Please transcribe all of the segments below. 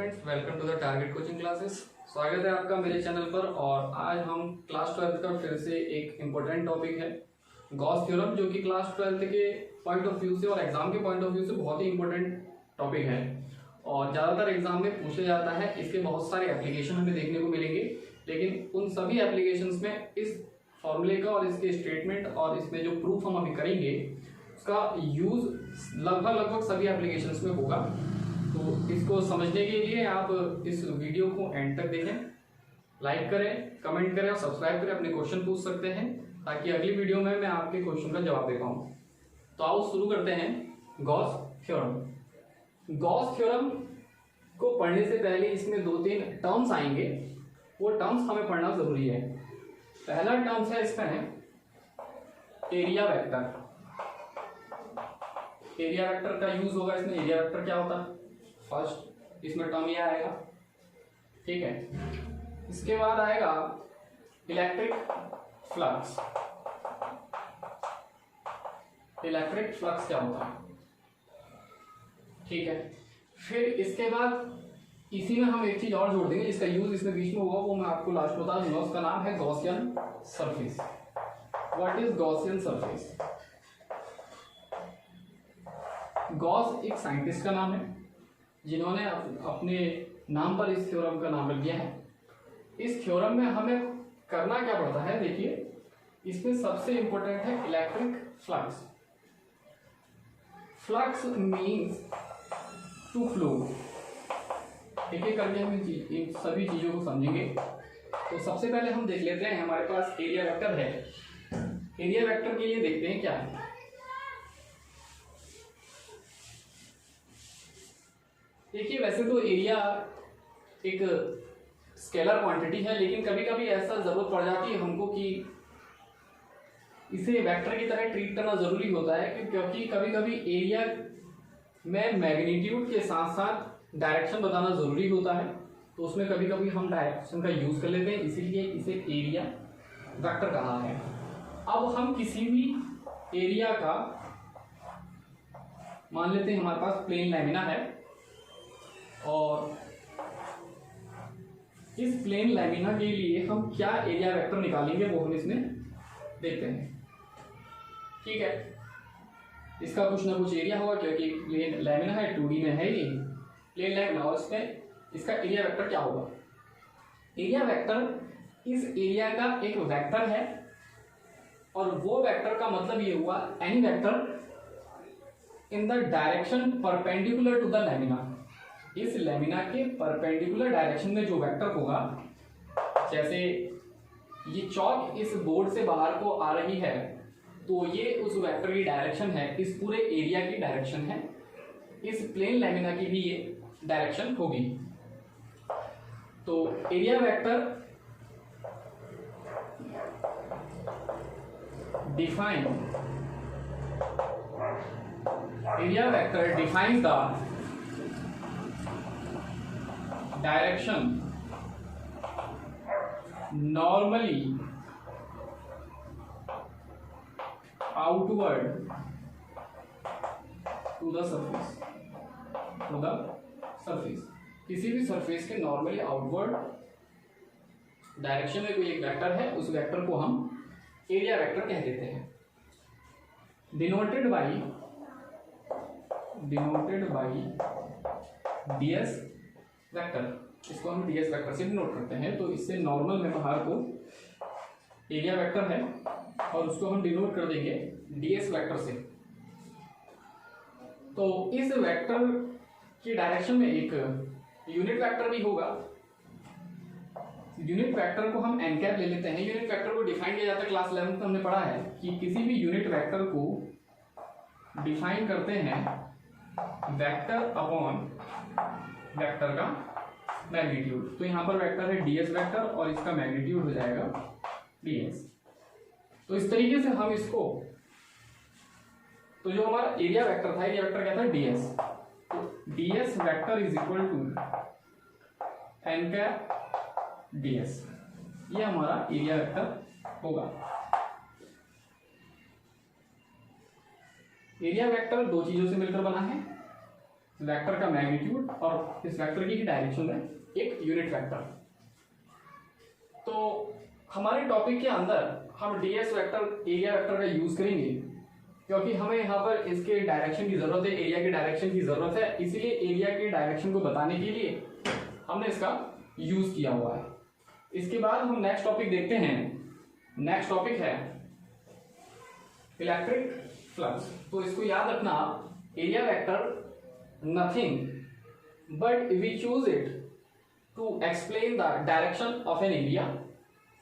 Friends, welcome to the target coaching classes. स्वागत है आपका मेरे चैनल पर। और आज हम क्लास 12 का फिर से एक इम्पोर्टेंट टॉपिक है गॉस थ्योरम, जो कि क्लास 12 के पॉइंट ऑफ व्यू से और एग्जाम के पॉइंट ऑफ व्यू से बहुत ही इंपॉर्टेंट टॉपिक है और ज़्यादातर एग्जाम में पूछा जाता है। इसके बहुत सारे एप्लीकेशन हमें देखने को मिलेंगे, लेकिन उन सभी एप्लीकेशंस में इस फॉर्मूले का और इसके स्टेटमेंट और इसमें जो प्रूफ हम अभी करेंगे उसका यूज लगभग सभी एप्लीकेशंस में होगा। तो इसको समझने के लिए आप इस वीडियो को एंड तक देखें, लाइक करें, कमेंट करें और सब्सक्राइब करें। अपने क्वेश्चन पूछ सकते हैं ताकि अगली वीडियो में मैं आपके क्वेश्चन का जवाब दे पाऊँ। तो आओ शुरू करते हैं गॉस थ्योरम। गॉस थ्योरम को पढ़ने से पहले इसमें 2-3 टर्म्स आएंगे, वो टर्म्स हमें पढ़ना जरूरी है। पहला टर्म्स है इसमें एरिया वेक्टर। एरिया वेक्टर का यूज होगा इसमें। एरिया वेक्टर क्या होता है, फर्स्ट इसमें टर्म ये आएगा, ठीक है। इसके बाद आएगा इलेक्ट्रिक फ्लक्स। इलेक्ट्रिक फ्लक्स क्या होता है, ठीक है। फिर इसके बाद इसी में हम एक चीज और जोड़ देंगे जिसका यूज इसमें बीच में होगा, वो मैं आपको लास्ट बता दूंगा। उसका नाम है Gaussian surface. What is Gaussian surface? Gauss एक साइंटिस्ट का नाम है जिन्होंने अपने नाम पर इस थ्योरम का नाम रख दिया है। इस थ्योरम में हमें करना क्या पड़ता है, देखिए इसमें सबसे इंपॉर्टेंट है electric flux. Flux means to flow. एक एक करके हम इन सभी चीजों को समझेंगे। तो सबसे पहले हम देख लेते हैं, हमारे पास एरिया वेक्टर है। एरिया वेक्टर के लिए देखते हैं क्या है। देखिए वैसे तो एरिया एक स्केलर क्वांटिटी है, लेकिन कभी कभी ऐसा जरूरत पड़ जाती है हमको कि इसे वेक्टर की तरह ट्रीट करना जरूरी होता है, क्योंकि कभी कभी एरिया में मैग्नीट्यूड के साथ साथ डायरेक्शन बताना जरूरी होता है। तो उसमें कभी कभी हम डायरेक्शन का यूज कर लेते हैं, इसीलिए इसे एरिया वेक्टर कहा है। अब हम किसी भी एरिया का मान लेते हैं, हमारे पास प्लेन लैमिना है और इस प्लेन लैमिना के लिए हम क्या एरिया वेक्टर निकालेंगे वो हम इसमें देखते हैं, ठीक है। इसका कुछ ना कुछ एरिया होगा क्योंकि प्लेन लैमिना है, 2D में है ये प्लेन लैमिना, और इसमें इसका एरिया वेक्टर क्या होगा। एरिया वेक्टर इस एरिया का एक वेक्टर है और वो वेक्टर का मतलब ये हुआ any vector in the direction perpendicular to the lamina. इस लैमिना के परपेंडिकुलर डायरेक्शन में जो वेक्टर होगा, जैसे ये चौक इस बोर्ड से बाहर को आ रही है तो ये उस वेक्टर की डायरेक्शन है, इस पूरे एरिया की डायरेक्शन है। इस प्लेन लैमिना की भी ये डायरेक्शन होगी। तो area vector defines the direction normally outward to the surface। किसी भी सरफेस के नॉर्मली आउटवर्ड डायरेक्शन में कोई एक वेक्टर है, उस वेक्टर को हम एरिया वेक्टर कह देते हैं। Denoted by ds vector. इसको हम ds वेक्टर से डिनोट करते हैं। तो इससे नॉर्मल में बाहर को एरिया वेक्टर है और उसको हम डिनोट कर देंगे ds वेक्टर से। तो इस वेक्टर की डायरेक्शन में एक यूनिट वेक्टर भी होगा। यूनिट वेक्टर को हम n कैप ले लेते हैं। यूनिट वेक्टर को डिफाइन किया जाता है, क्लास 11 में हमने पढ़ा है कि किसी भी यूनिट वेक्टर को डिफाइन करते हैं वेक्टर अपॉन वेक्टर का मैग्नीट्यूड। तो यहाँ पर वेक्टर है ds वेक्टर और इसका मैग्नीट्यूड हो जाएगा ds। तो इस तरीके से हम इसको, तो जो हमारा एरिया वेक्टर था, एरिया वेक्टर क्या था, ds। तो ds vector is equal to n cap ds, ये हमारा एरिया वेक्टर होगा। एरिया वेक्टर दो चीजों से मिलकर बना है, वेक्टर का मैग्नीट्यूड और इस वेक्टर की ही डायरेक्शन में एक यूनिट वेक्टर। तो हमारे टॉपिक के अंदर हम डीएस वेक्टर, एरिया वेक्टर का यूज करेंगे, क्योंकि हमें यहाँ पर इसके डायरेक्शन की जरूरत है, एरिया के डायरेक्शन की जरूरत है, इसीलिए एरिया के डायरेक्शन को बताने के लिए हमने इसका यूज किया हुआ है। इसके बाद हम नेक्स्ट टॉपिक देखते हैं। नेक्स्ट टॉपिक है इलेक्ट्रिक फ्लक्स। तो इसको याद रखना, area vector nothing but we choose it to explain the direction of an area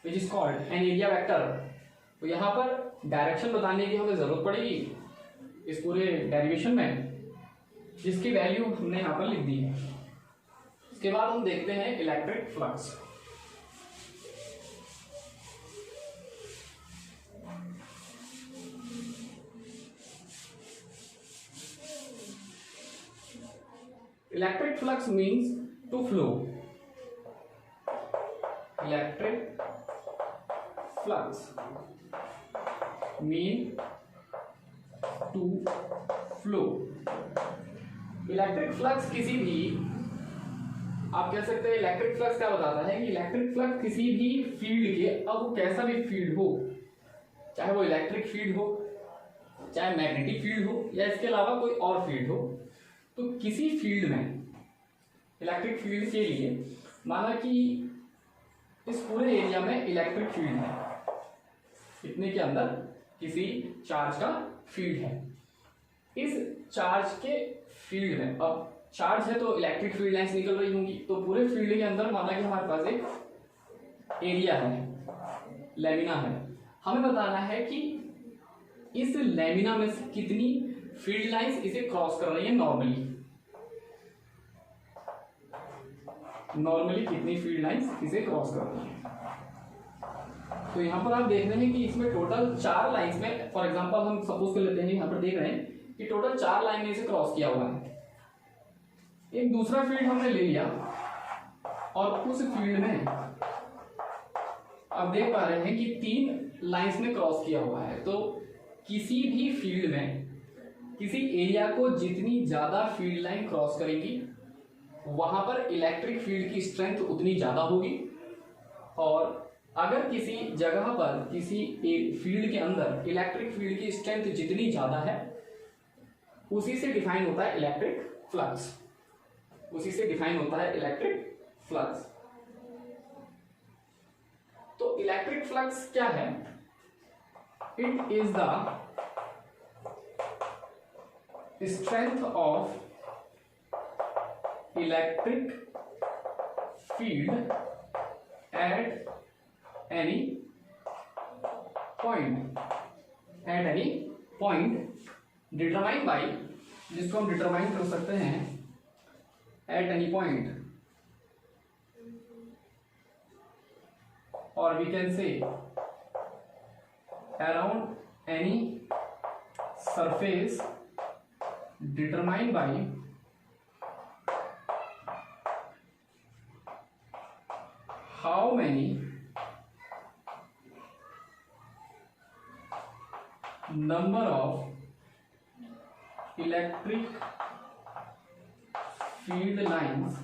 which is called an area vector. तो यहाँ पर डायरेक्शन बताने की हमें जरूरत पड़ेगी इस पूरे डेरिवेशन में, जिसकी वैल्यू हमने यहाँ पर लिख दी है। इसके बाद हम देखते हैं electric flux. Electric flux means to flow. Electric flux mean to flow. Electric flux किसी भी, आप कह सकते हैं इलेक्ट्रिक फ्लक्स क्या बताता है कि इलेक्ट्रिक फ्लक्स किसी भी फील्ड के, अब वो कैसा भी फील्ड हो, चाहे वो इलेक्ट्रिक फील्ड हो, चाहे मैग्नेटिक फील्ड हो, या इसके अलावा कोई और फील्ड हो, तो किसी फील्ड में, इलेक्ट्रिक फील्ड के लिए माना कि इस पूरे एरिया में इलेक्ट्रिक फील्ड है, इतने के अंदर किसी चार्ज का फील्ड है, इस चार्ज के फील्ड में, अब चार्ज है तो इलेक्ट्रिक फील्ड लाइंस निकल रही होंगी, तो पूरे फील्ड के अंदर माना कि हमारे पास एक एरिया है, लेमिना है। हमें बताना है कि इस लेमिना में से कितनी फील्ड लाइंस इसे क्रॉस कर रही है नॉर्मली, कितनी फील्ड लाइंस इसे क्रॉस कर रही है। तो यहाँ पर आप देख रहे हैं कि इसमें टोटल 4 लाइंस में, फॉर एग्जांपल हम सपोज कर लेते हैं, यहाँ पर देख रहे हैं कि टोटल 4 लाइन में इसे क्रॉस किया हुआ है। एक दूसरा फील्ड हमने ले लिया और उस फील्ड में आप देख पा रहे हैं कि 3 लाइंस में क्रॉस किया हुआ है। तो किसी भी फील्ड में, किसी एरिया को जितनी ज्यादा फील्ड लाइन क्रॉस करेंगी, वहां पर इलेक्ट्रिक फील्ड की स्ट्रेंथ उतनी ज्यादा होगी। और अगर किसी जगह पर, किसी एक फील्ड के अंदर इलेक्ट्रिक फील्ड की स्ट्रेंथ जितनी ज्यादा है, उसी से डिफाइन होता है इलेक्ट्रिक फ्लक्स, उसी से डिफाइन होता है इलेक्ट्रिक फ्लक्स। तो इलेक्ट्रिक फ्लक्स क्या है? It is the strength of electric field at any point determined by, जिसको हम डिटरमाइन कर सकते हैं at any point, और we can say around any surface determined by how many number of electric field lines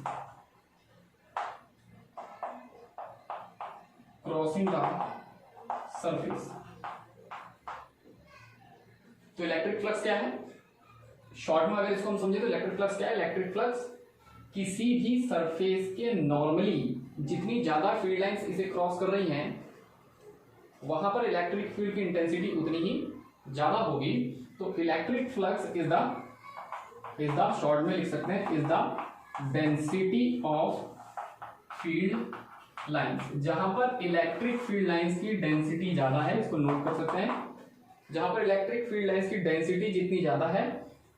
crossing the surface। तो electric flux क्या है? Short में अगर इसको हम समझे तो इलेक्ट्रिक फ्लक्स क्या है? इलेक्ट्रिक फ्लक्स किसी भी सरफेस के नॉर्मली जितनी ज्यादा फील्ड लाइंस इसे क्रॉस कर रही हैं, वहां पर इलेक्ट्रिक फील्ड की इंटेंसिटी उतनी ही ज्यादा होगी। तो electric flux is the short में लिख सकते हैं, is the density of field lines. जहां पर इलेक्ट्रिक फील्ड लाइंस की डेंसिटी ज्यादा है, इसको नोट कर सकते हैं, जहां पर इलेक्ट्रिक फील्ड लाइंस की डेंसिटी जितनी ज्यादा है,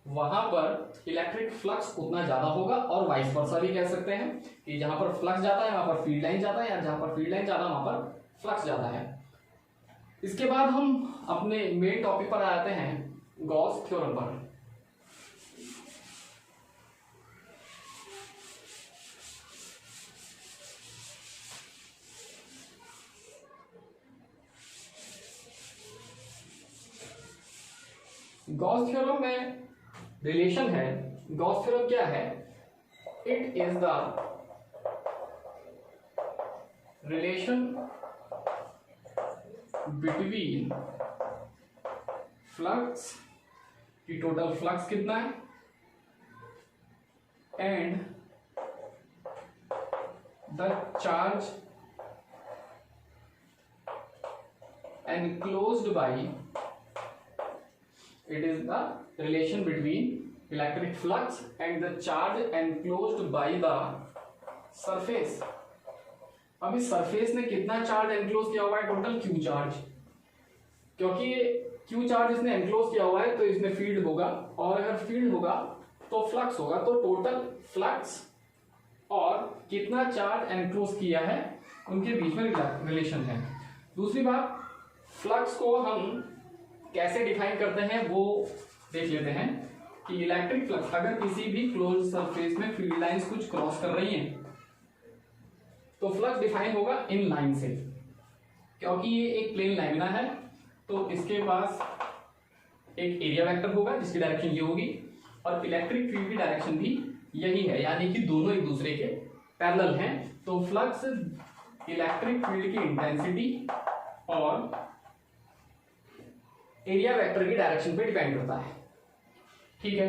वहां पर इलेक्ट्रिक फ्लक्स उतना ज्यादा होगा। और वाइस वर्सा भी कह सकते हैं कि जहां पर फ्लक्स ज्यादा है वहां पर फील्ड लाइन ज्यादा है, या जहां पर फील्ड लाइन ज्यादा वहां पर फ्लक्स ज्यादा है। इसके बाद हम अपने मेन टॉपिक पर आते हैं, गॉस थ्योरम पर। गॉस थ्योरम में रिलेशन है गॉस थ्योरम क्या है? It is the relation between flux, की टोटल फ्लक्स कितना है, and the charge enclosed by, it is the relation between electric flux and the charge enclosed by the surface. अब इस surface ने कितना चार्ज एनक्लोज किया हुआ है? Total Q charge. क्योंकि क्यू चार्ज इसने एनक्लोज किया हुआ है तो इसमें फील्ड होगा, और अगर फील्ड होगा तो फ्लक्स होगा, तो टोटल फ्लक्स और कितना चार्ज एनक्लोज किया है उनके बीच में रिलेशन है। दूसरी बात, फ्लक्स को हम कैसे डिफाइन करते हैं वो देख लेते हैं कि इलेक्ट्रिक फ्लक्स अगर किसी भी क्लोज सरफेस में फील्ड लाइंस कुछ क्रॉस कर रही हैं तो फ्लक्स डिफाइन होगा इन लाइन से, क्योंकि ये एक प्लेन लाइना है तो इसके पास एक एरिया वेक्टर होगा जिसकी डायरेक्शन ये होगी, और इलेक्ट्रिक फील्ड की डायरेक्शन भी यही है, यानी कि दोनों एक दूसरे के पैरेलल हैं। तो फ्लक्स इलेक्ट्रिक फील्ड की इंटेंसिटी और एरिया वेक्टर की डायरेक्शन पे डिपेंड करता है। ठीक है,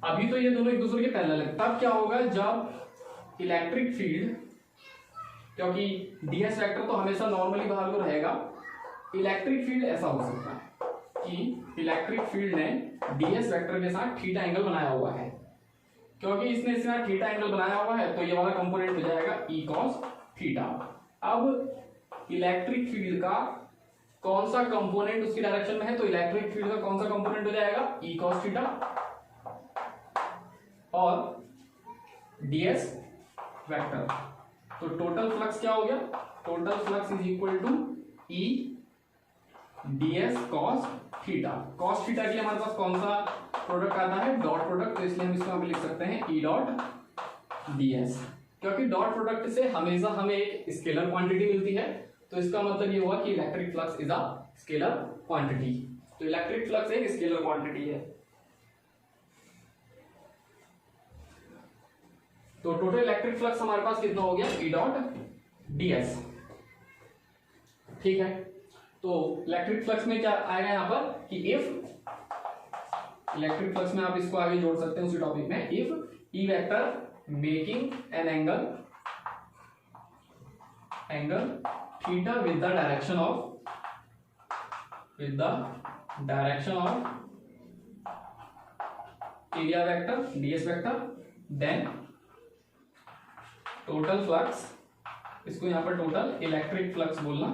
अभी तो ये दोनों एक दूसरे के पैरेलल है, तब क्या होगा जब इलेक्ट्रिक फील्ड, क्योंकि डीएस वेक्टर तो हमेशा नॉर्मली बाहर को रहेगा, इलेक्ट्रिक फील्ड ऐसा हो सकता है कि इलेक्ट्रिक फील्ड ने डीएस वेक्टर के साथ थीटा एंगल बनाया हुआ है, क्योंकि इसने इसके साथ थीटा एंगल बनाया हुआ है तो ये वाला कंपोनेंट हो जाएगा ई कॉस थीटा। अब इलेक्ट्रिक फील्ड का कौन सा कंपोनेंट उसकी डायरेक्शन में है, तो इलेक्ट्रिक फील्ड का कौन सा कंपोनेंट हो जाएगा? ई कॉस थीटा, और डीएस वेक्टर। तो टोटल फ्लक्स क्या हो गया? Total flux is equal to E DS cos theta. Cos theta के लिए हमारे पास कौन सा प्रोडक्ट आता है? डॉट प्रोडक्ट, तो इसलिए हम इसको यहाँ पे लिख सकते हैं ई डॉट डीएस, क्योंकि डॉट प्रोडक्ट से हमेशा हमें एक स्केलर क्वांटिटी मिलती है, तो इसका मतलब ये हुआ कि electric flux is a scalar quantity. तो इलेक्ट्रिक फ्लक्स एक स्केलर क्वांटिटी है। तो टोटल इलेक्ट्रिक फ्लक्स हमारे पास कितना हो गया? ई डॉट डीएस। ठीक है, तो इलेक्ट्रिक फ्लक्स में क्या आएगा यहां पर कि इफ इलेक्ट्रिक फ्लक्स में आप इसको आगे जोड़ सकते हैं उसी टॉपिक में, if E vector making an angle theta with the direction of area vector ds vector, then total flux, इसको यहां पर टोटल इलेक्ट्रिक फ्लक्स बोलना,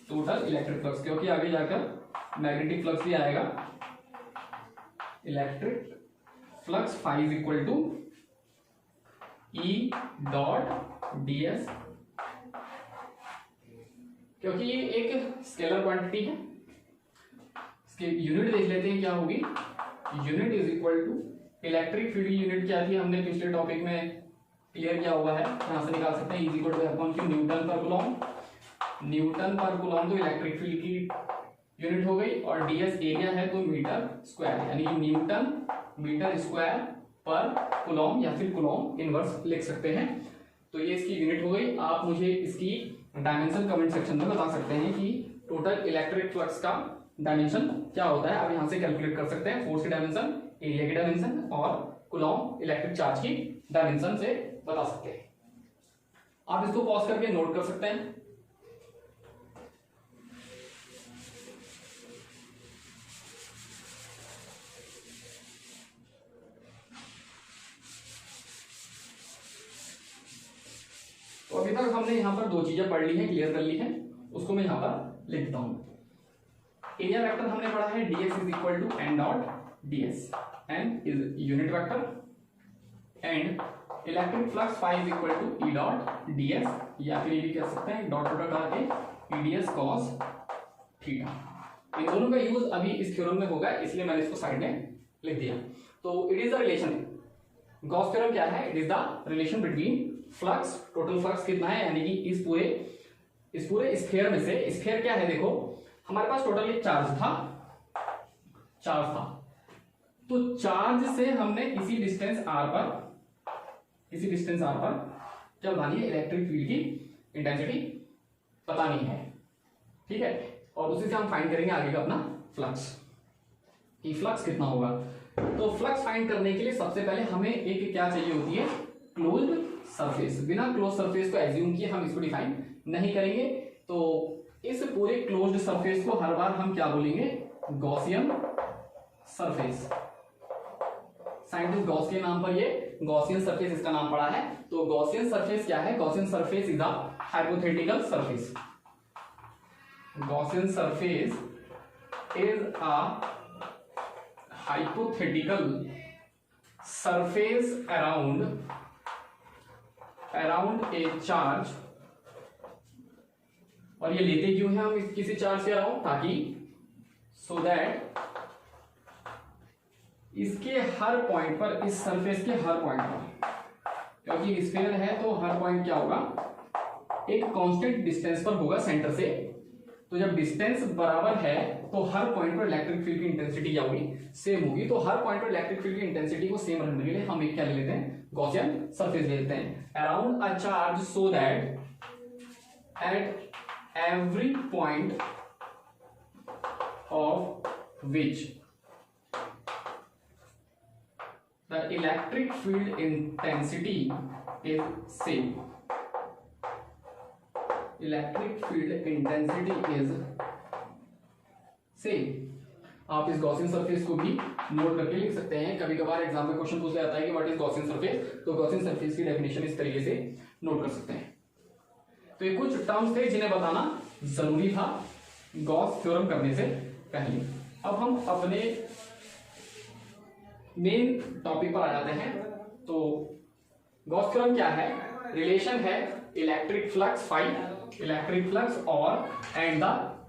टोटल इलेक्ट्रिक फ्लक्स, क्योंकि आगे जाकर मैग्नेटिक फ्लक्स भी आएगा। Electric flux phi is equal to E dot DS, क्योंकि ये एक स्केलर क्वांटिटी है। इसकी यूनिट देख लेते हैं क्या होगी। Unit is equal to electric field की यूनिट क्या थी, हमने पिछले टॉपिक में क्लियर किया हुआ है, यहां से निकाल सकते हैं, is equal two upon Q Newton पर कूलॉम। न्यूटन पर कूलॉम तो इलेक्ट्रिक फील्ड की यूनिट हो गई, और डीएस एरिया है तो मीटर स्क्वायर, यानी कि न्यूटन मीटर स्क्वायर पर कूलॉम या फिर कूलॉम इनवर्स लिख सकते हैं। तो ये इसकी यूनिट हो गई। आप मुझे इसकी डायमेंशन कमेंट सेक्शन में बता सकते हैं कि टोटल इलेक्ट्रिक फ्लक्स का डायमेंशन क्या होता है। आप यहां से कैलकुलेट कर सकते हैं, फोर्स की डायमेंशन, एरिया की डायमेंशन और कूलॉम इलेक्ट्रिक चार्ज की डायमेंशन से बता सकते हैं। आप इसको पॉज करके नोट कर सकते हैं। तो अभी तक हमने यहां पर दो चीजें पढ़ ली हैं, क्लियर कर ली हैं, उसको मैं यहां पर लिखता हूं। एरिया वेक्टर हमने पढ़ा है ds is equal to N dot ds, N is unit vector, and electric flux phi is equal to E dot ds, या फिर ये भी कह सकते हैं डॉट प्रोडक्ट आके eds cos थीटा। इन दोनों का यूज अभी इस थ्योरम में होगा, इसलिए मैंने इसको साइड में लिख दिया। तो it is the relation, Gauss theorem क्या है? It is the relation between flux, total flux कितना है, यानी कि इस पूरे स्फीयर में से, स्फीयर क्या है देखो, हमारे पास टोटल एक चार्ज था, तो चार्ज से हमने इसी डिस्टेंस r पर क्या बतानी है, इलेक्ट्रिक फील्ड की इंटेंसिटी बतानी है। ठीक है, और उसी से हम फाइंड करेंगे आगे का अपना फ्लक्स, कि फ्लक्स कितना होगा। तो फ्लक्स फाइंड करने के लिए सबसे पहले हमें एक क्या चाहिए होती है, क्लोज्ड सरफेस। बिना क्लोज सरफेस को एज्यूम किए हम इसको डिफाइन नहीं करेंगे। तो इस पूरे क्लोज्ड सरफेस को हर बार हम क्या बोलेंगे, गॉसियन सरफेस। साइंटिस्ट गॉस के नाम पर ये गॉसियन सरफेस इसका नाम पड़ा है। तो गॉसियन सरफेस क्या है, Gaussian surface is a hypothetical surface. Gaussian surface is a hypothetical surface around a charge। और ये लेते क्यों हैं हम किसी चार्ज के अराउंड, ताकि so that इसके हर पॉइंट पर, इस सरफेस के हर पॉइंट पर, क्योंकि स्फीयर है तो हर पॉइंट क्या होगा, एक कांस्टेंट डिस्टेंस पर होगा सेंटर से। तो जब डिस्टेंस बराबर है तो हर पॉइंट पर इलेक्ट्रिक फील्ड की इंटेंसिटी क्या होगी, सेम होगी। तो हर पॉइंट पर इलेक्ट्रिक फील्ड की इंटेंसिटी को सेम रखने के लिए हम एक क्या ले लेते हैं, गॉसियन सरफेस ले लेते हैं around a charge, so that at every point of which the electric field intensity is same. Electric field intensity is same. आप इस गॉसियन सरफेस को भी नोट करके लिख सकते हैं। कभी कभार एग्जाम में क्वेश्चन पूछ जाता है कि व्हाट इज गॉसियन सरफेस, तो गॉसियन सरफेस की डेफिनेशन इस तरीके से नोट कर सकते हैं। तो ये कुछ टर्म्स थे जिन्हें बताना जरूरी था गॉस थ्योरम करने से पहले। अब हम अपने मेन टॉपिक पर आ जाते हैं। तो गॉस थ्योरम क्या है, रिलेशन है electric flux phi, electric flux और and the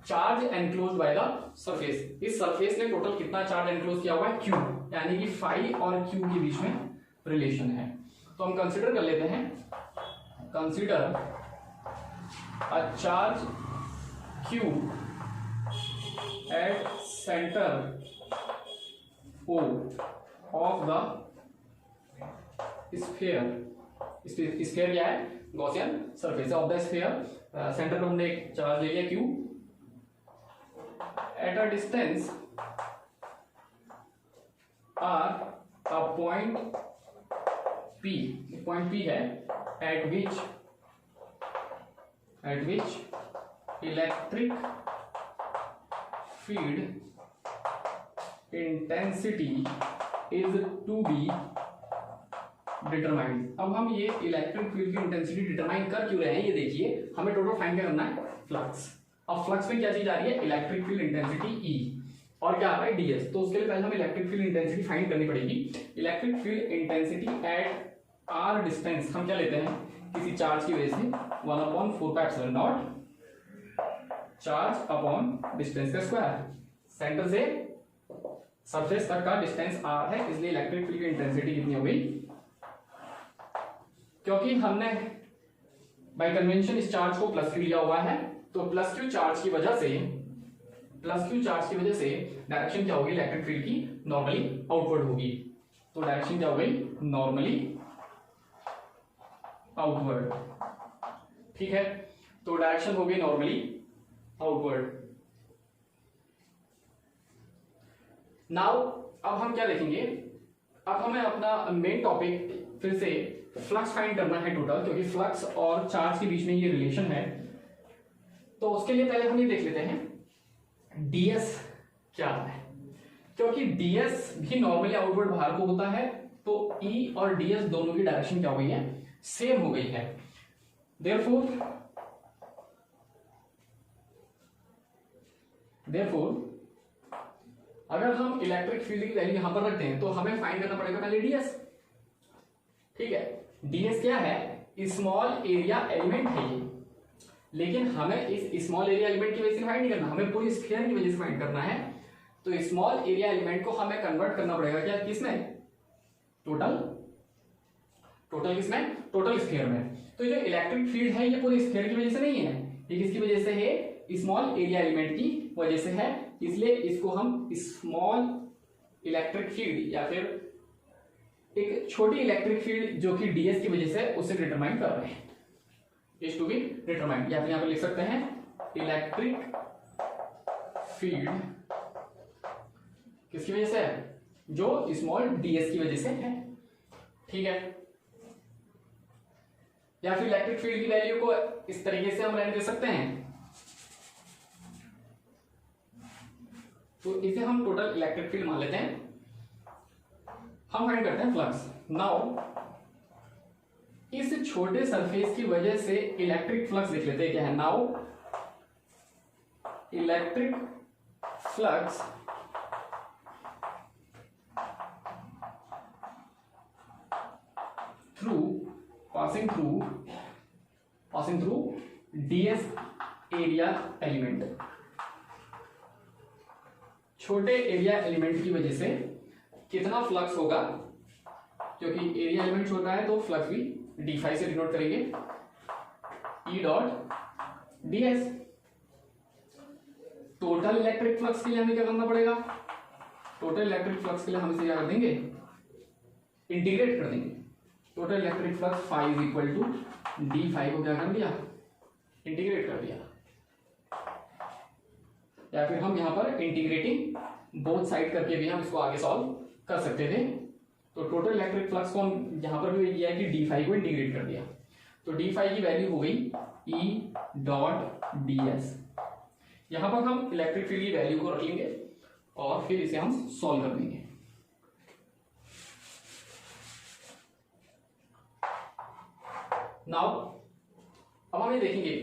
charge enclosed by the surface. इस सरफेस ने टोटल कितना चार्ज एनक्लोज किया हुआ है, क्यू, यानी कि फाई और क्यू के बीच में रिलेशन है। तो हम कंसीडर कर लेते हैं, consider a charge Q at centre O of the sphere. Sphere क्या है, Gaussian surface of the sphere. Centre पर हमने एक चार्ज ले लिया Q at a distance R, a point P, point P है at which electric field intensity is to be determined. अब हम ये इलेक्ट्रिक फील्ड की इंटेंसिटी डिटरमाइन कर क्यों रहे हैं, ये देखिए। हमें टोटल फाइंड क्या करना है, फ्लक्स। अब फ्लक्स में क्या चीज आ रही है, इलेक्ट्रिक फील्ड इंटेंसिटी ई, और क्या आ रहा है, डीएस। तो उसके लिए पहले हमें इलेक्ट्रिक फील्ड इंटेंसिटी फाइंड करनी पड़ेगी। Electric field intensity at R distance हम क्या लेते हैं, किसी चार्ज की वजह से 1/4πε0 चार्ज अपॉन डिस्टेंस का स्क्वायर। सेंटर से सरफेस तक का डिस्टेंस आर है, इसलिए इलेक्ट्रिक फील्ड की इंटेंसिटी कितनी हो गई, क्योंकि हमने बाय कन्वेंशन इस चार्ज को प्लस क्यू लिया हुआ है, तो प्लस क्यू चार्ज की वजह से डायरेक्शन क्या होगी इलेक्ट्रिक फील्ड की, नॉर्मली आउटवर्ड होगी। तो डायरेक्शन क्या हो गई, नॉर्मली आउटवर्ड। ठीक है, तो डायरेक्शन हो गई नॉर्मली आउटवर्ड। नाउ अब हम क्या देखेंगे, अब हमें अपना मेन टॉपिक फिर से फ्लक्स फाइंड करना है टोटल, क्योंकि फ्लक्स और चार्ज के बीच में ये रिलेशन है। तो उसके लिए पहले हम ये देख लेते हैं डीएस क्या है, क्योंकि डीएस भी नॉर्मली आउटवर्ड बाहर को होता है, तो ई और डीएस दोनों की डायरेक्शन क्या हो गई है, सेम हो गई है। देयरफॉर अगर हम इलेक्ट्रिक फील्ड की वैल्यू यहां पर रखते हैं तो हमें फाइंड करना पड़ेगा पहले डीएस। ठीक है, डीएस क्या है, स्मॉल एरिया एलिमेंट है ये, लेकिन हमें इस स्मॉल एरिया एलिमेंट की वजह से फाइंड नहीं करना, हमें पूरी स्फीयर की वजह से फाइंड करना है। तो स्मॉल एरिया एलिमेंट को हमें कन्वर्ट करना पड़ेगा क्या, किसमें, टोटल किसमें, टोटल स्फीयर में। तो जो इलेक्ट्रिक फील्ड है ये पूरी स्फीयर की वजह से नहीं है, ये किसकी वजह से है, स्मॉल एरिया एलिमेंट की वजह से है। इसलिए इसको हम स्मॉल इलेक्ट्रिक फील्ड या फिर एक छोटी इलेक्ट्रिक फील्ड जो कि ds की वजह से उसे डिटरमाइन कर रहे हैं, इज टू बी डिटरमाइंड, या फिर यहां पर लिख सकते हैं इलेक्ट्रिक फील्ड किसकी वजह से है, जो स्मॉल ds की वजह से है, ठीक है। या फिर इलेक्ट्रिक फील्ड की वैल्यू को इस तरीके से हम रहने दे सकते हैं, तो इसे हम टोटल इलेक्ट्रिक फील्ड मान लेते हैं। हम फाइंड करते हैं फ्लक्स। नाउ इस छोटे सरफेस की वजह से इलेक्ट्रिक फ्लक्स लिख लेते हैं, क्या है, now electric flux through passing through ds area element. छोटे एरिया एलिमेंट की वजह से कितना फ्लक्स होगा, क्योंकि एरिया एलिमेंट छोटा है तो फ्लक्स भी d5 से डिनोट करेंगे, E dot ds। Total electric flux के लिए हमें क्या करना पड़ेगा, टोटल इलेक्ट्रिक फ्लक्स के लिए हम इसे क्या कर देंगे, इंटीग्रेट कर देंगे। Total electric flux phi is equal to d5 को क्या कर दिया, इंटीग्रेट कर दिया, या फिर हम यहां पर इंटीग्रेटिंग बोथ साइड करके भी हम इसको आगे सॉल्व कर सकते थे। तो टोटल इलेक्ट्रिक फ्लक्स को हम यहां पर भी किया है कि d5 को इंटीग्रेट कर दिया, तो d5 की वैल्यू हो गई E डॉट ds। यहां पर हम इलेक्ट्रिक फील्ड की वैल्यू को रख लेंगे और फिर इसे हम सॉल्व कर देंगे। नाउ अब हम ये देखेंगे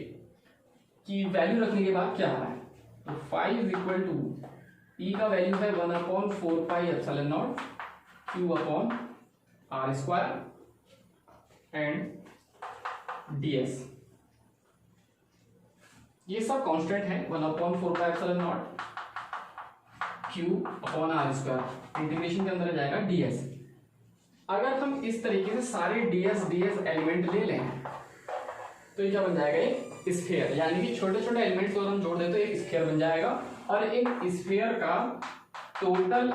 कि वैल्यू रखने के बाद क्या आ रहा है। तो फाइव इज इक्वल टू ई का वैल्यू है 1/4 pi epsilon not q upon r square and ds। ये सब कांस्टेंट है, 1/4 pi epsilon not q upon r square, integration के अंदर जाएगा ds। अगर हम इस तरीके से सारे ds एलिमेंट ले लें तो ये क्या बन जाएगा, एक स्फीयर, यानी कि छोटे छोटे एलिमेंट्स को हम जोड़ दें तो एक स्फीयर बन जाएगा। और एक स्फीयर का टोटल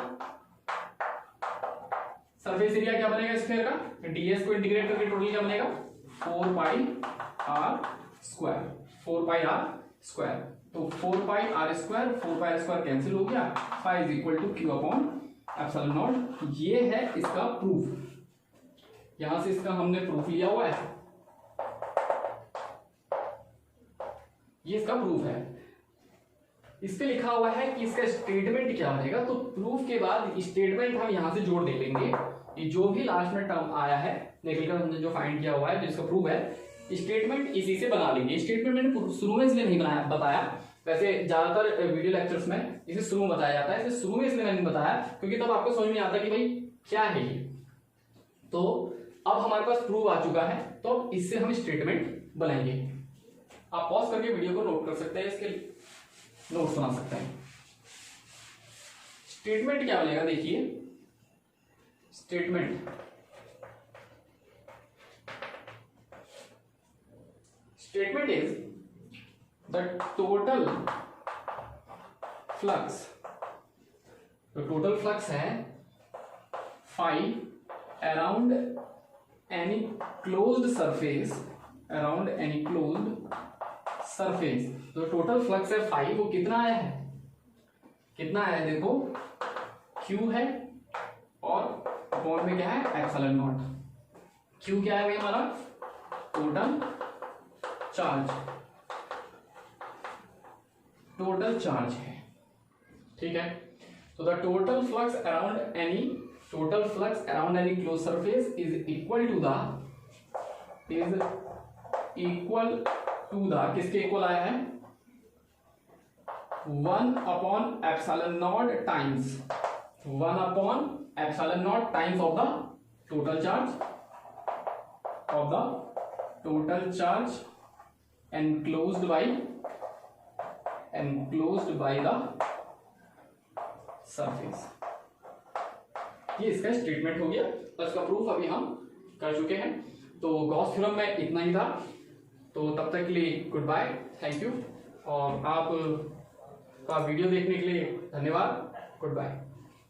सरफेस एरिया क्या बनेगा स्फीयर का, ds को इंटीग्रेट करके टोटल क्या बनेगा 4 pi r square, 4 pi r square. तो 4 pi r square, 4 pi r square cancel हो गया, phi is equal to q upon epsilon naught. ये है इसका प्रूफ, यहां से इसका हमने प्रूफ लिया हुआ है, ये इसका प्रूफ है। इस पे लिखा हुआ है कि इसका स्टेटमेंट क्या बनेगा, तो प्रूफ के बाद स्टेटमेंट हम यहां से जोड़ दे लेंगे। ये जो भी लास्ट में टर्म आया है निकलकर हमने जो फाइंड किया हुआ है, जो इसका प्रूफ है, स्टेटमेंट इसी से बना लेंगे। स्टेटमेंट मैंने शुरू में इसलिए नहीं बताया, वैसे ज्यादातर वीडियो लेक्चर्स में इसे शुरू में बताया जाता है, इसे शुरू में इसलिए मैंने बताया क्योंकि तब आपको समझ में आता कि भाई क्या है ये। तो अब हमारे पास प्रूफ आ चुका है, तो अब इससे हम स्टेटमेंट बनाएंगे। आप पॉज करके वीडियो को नोट कर सकते हैं, इसके नोट्स बना सकते हैं। स्टेटमेंट क्या बनेगा, देखिए statement is the total flux. तो टोटल फ्लक्स है phi around any closed surface, around any closed surface. तो टोटल फ्लक्स है फाई, वो कितना आया है, कितना आया है देखो, Q है और अपॉन में क्या है एप्सिलॉन नॉट। Q क्या है भाई हमारा, टोटल चार्ज, टोटल चार्ज है, ठीक है। तो the total flux around any close surface is equal to the किसके इक्वल आया है, 1 upon epsilon naught times, 1 upon epsilon naught times of the total charge enclosed by the surface। ये इसका statement हो गया, तो इसका प्रूफ अभी हम कर चुके हैं। तो गॉस थ्योरम में इतना ही था, तो तब तक के लिए गुड बाय, थैंक यू, और आप का वीडियो देखने के लिए धन्यवाद, गुड बाय।